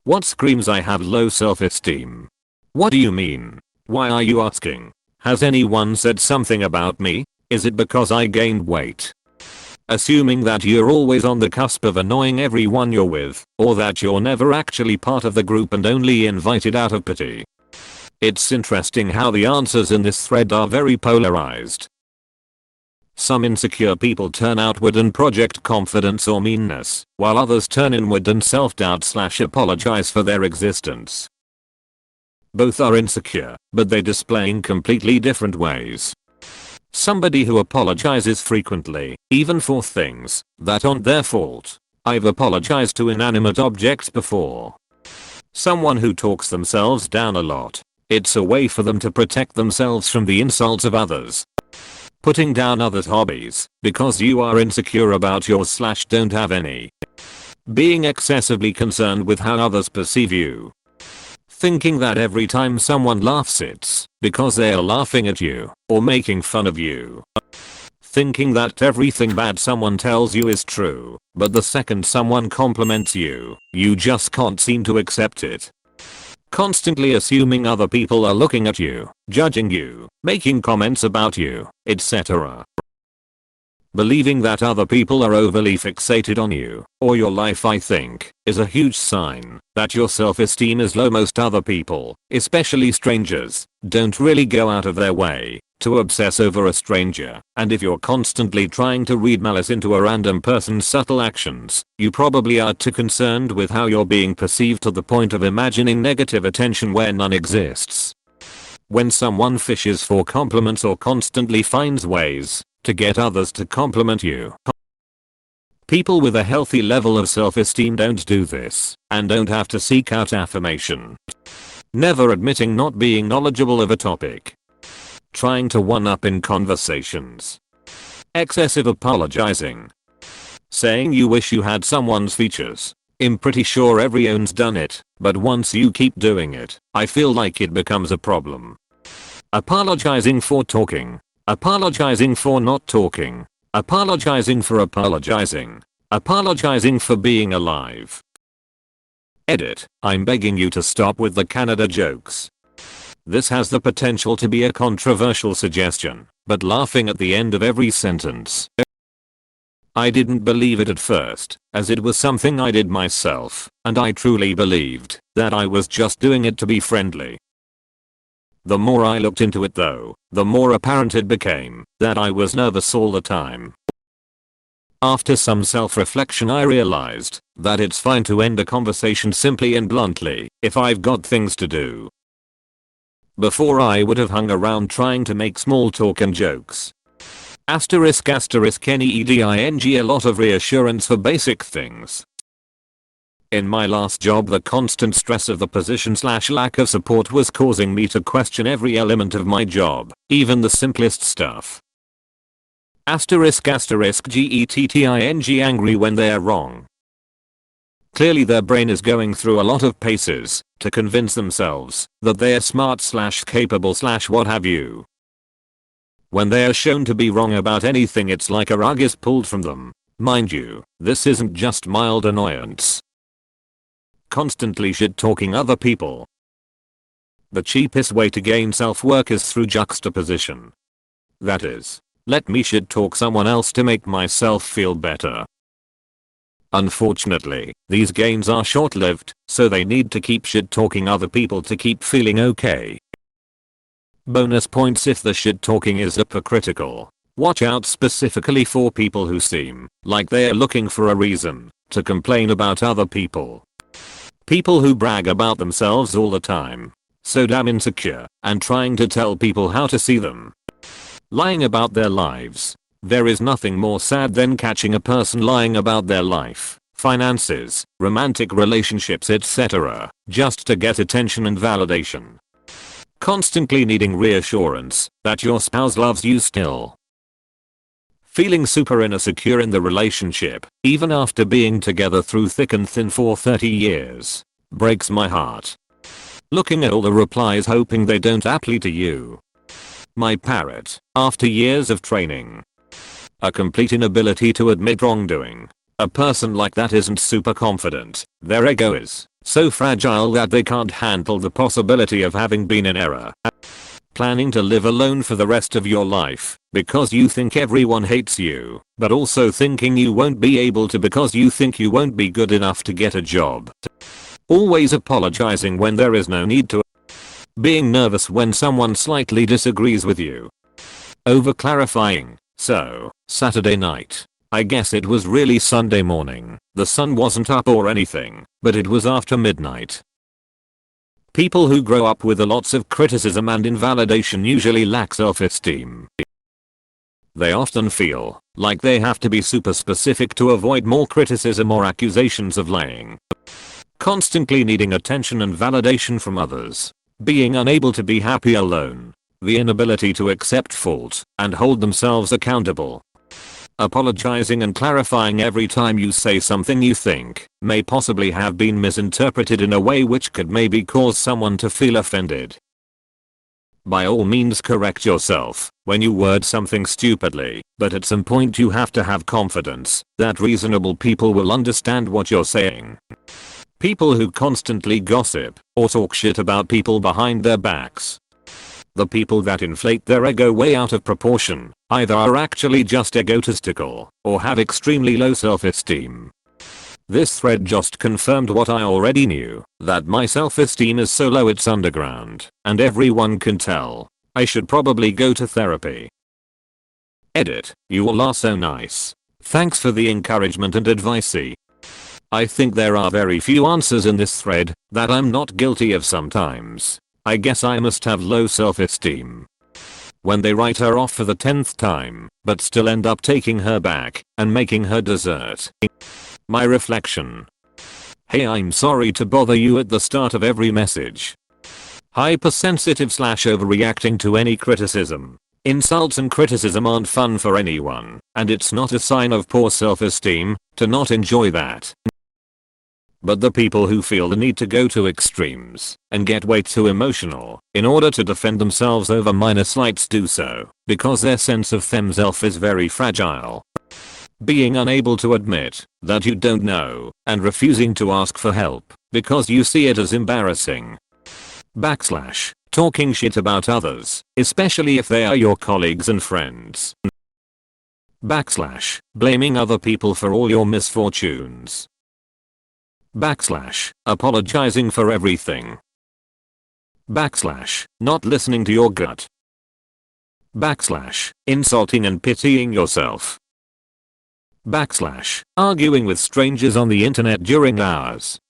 What screams I have low self-esteem? What do you mean? Why are you asking? Has anyone said something about me? Is it because I gained weight? Assuming that you're always on the cusp of annoying everyone you're with, or that you're never actually part of the group and only invited out of pity. It's interesting how the answers in this thread are very polarized. Some insecure people turn outward and project confidence or meanness, while others turn inward and self-doubt/apologize for their existence. Both are insecure, but they display in completely different ways. Somebody who apologizes frequently, even for things that aren't their fault. I've apologized to inanimate objects before. Someone who talks themselves down a lot. It's a way for them to protect themselves from the insults of others. Putting down others' hobbies because you are insecure about yours/don't have any. Being excessively concerned with how others perceive you. Thinking that every time someone laughs it's because they are laughing at you or making fun of you. Thinking that everything bad someone tells you is true, but the second someone compliments you, you just can't seem to accept it. Constantly assuming other people are looking at you, judging you, making comments about you, etc. Believing that other people are overly fixated on you or your life, I think, is a huge sign that your self-esteem is low. Most other people, especially strangers, don't really go out of their way to obsess over a stranger, and if you're constantly trying to read malice into a random person's subtle actions, you probably are too concerned with how you're being perceived to the point of imagining negative attention where none exists. When someone fishes for compliments or constantly finds ways to get others to compliment you. People with a healthy level of self-esteem don't do this and don't have to seek out affirmation. Never admitting not being knowledgeable of a topic. Trying to one-up in conversations. Excessive apologizing. Saying you wish you had someone's features. I'm pretty sure everyone's done it, but once you keep doing it, I feel like it becomes a problem. Apologizing for talking. Apologizing for not talking. Apologizing for apologizing. Apologizing for being alive. Edit. I'm begging you to stop with the Canada jokes. This has the potential to be a controversial suggestion, but laughing at the end of every sentence. I didn't believe it at first, as it was something I did myself, and I truly believed that I was just doing it to be friendly. The more I looked into it though, the more apparent it became that I was nervous all the time. After some self-reflection I realized that it's fine to end a conversation simply and bluntly if I've got things to do. Before I would have hung around trying to make small talk and jokes. Asterisk neding a lot of reassurance for basic things. In my last job the constant stress of the position/lack of support was causing me to question every element of my job, even the simplest stuff. Asterisk getting angry when they're wrong. Clearly their brain is going through a lot of paces to convince themselves that they are smart/capable/what have you. When they are shown to be wrong about anything it's like a rug is pulled from them. Mind you, this isn't just mild annoyance. Constantly shit-talking other people. The cheapest way to gain self-worth is through juxtaposition. That is, let me shit-talk someone else to make myself feel better. Unfortunately, these gains are short-lived, so they need to keep shit-talking other people to keep feeling okay. Bonus points if the shit-talking is hypocritical. Watch out specifically for people who seem like they are looking for a reason to complain about other people. People who brag about themselves all the time. So damn insecure and trying to tell people how to see them. Lying about their lives. There is nothing more sad than catching a person lying about their life, finances, romantic relationships, etc. just to get attention and validation. Constantly needing reassurance that your spouse loves you still. Feeling super insecure in the relationship, even after being together through thick and thin for 30 years. Breaks my heart. Looking at all the replies hoping they don't apply to you. My parrot, after years of training. A complete inability to admit wrongdoing. A person like that isn't super confident, their ego is. So fragile that they can't handle the possibility of having been in error. Planning to live alone for the rest of your life because you think everyone hates you, but also thinking you won't be able to because you think you won't be good enough to get a job. Always apologizing when there is no need to. Being nervous when someone slightly disagrees with you. Over clarifying. So, Saturday night. I guess it was really Sunday morning. The sun wasn't up or anything, but it was after midnight. People who grow up with lots of criticism and invalidation usually lack self-esteem. They often feel like they have to be super specific to avoid more criticism or accusations of lying. Constantly needing attention and validation from others. Being unable to be happy alone. The inability to accept fault and hold themselves accountable. Apologizing and clarifying every time you say something you think may possibly have been misinterpreted in a way which could maybe cause someone to feel offended. By all means correct yourself when you word something stupidly, but at some point you have to have confidence that reasonable people will understand what you're saying. People who constantly gossip or talk shit about people behind their backs. The people that inflate their ego way out of proportion either are actually just egotistical or have extremely low self-esteem. This thread just confirmed what I already knew, that my self-esteem is so low it's underground, and everyone can tell. I should probably go to therapy. Edit. You all are so nice. Thanks for the encouragement and advice. I think there are very few answers in this thread that I'm not guilty of sometimes. I guess I must have low self-esteem. When they write her off for the 10th time, but still end up taking her back and making her dessert. My reflection. Hey, I'm sorry to bother you at the start of every message. Hypersensitive / overreacting to any criticism. Insults and criticism aren't fun for anyone, and it's not a sign of poor self-esteem to not enjoy that. But the people who feel the need to go to extremes and get way too emotional in order to defend themselves over minor slights do so because their sense of themself is very fragile. Being unable to admit that you don't know and refusing to ask for help because you see it as embarrassing. / talking shit about others, especially if they are your colleagues and friends. / blaming other people for all your misfortunes. / apologizing for everything. / not listening to your gut. / insulting and pitying yourself. / arguing with strangers on the internet during hours.